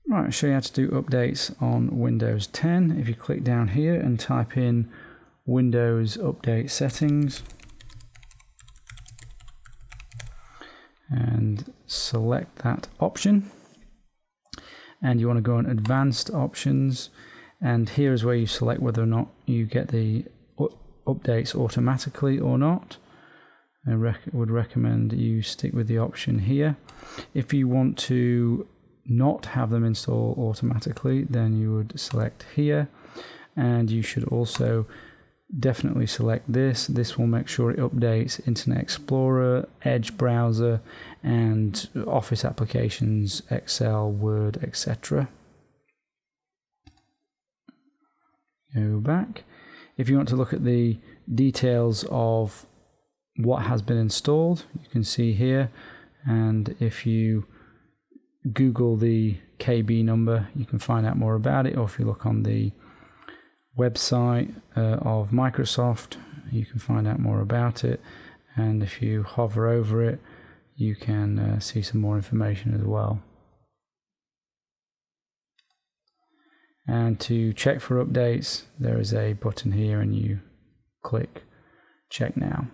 Right, I'll show you how to do updates on Windows 10. If you click down here and type in Windows Update Settings and select that option, and you want to go on Advanced Options, and here is where you select whether or not you get the updates automatically or not. I would recommend you stick with the option here. If you want to not have them install automatically, then you would select here, and you should also definitely select this. This will make sure it updates Internet Explorer, Edge browser, and Office applications, Excel, Word, etc. Go back. If you want to look at the details of what has been installed, you can see here, and if you Google the KB number, you can find out more about it, or if you look on the website of Microsoft, you can find out more about it, and if you hover over it, you can see some more information as well. And to check for updates, there is a button here, and you click Check Now.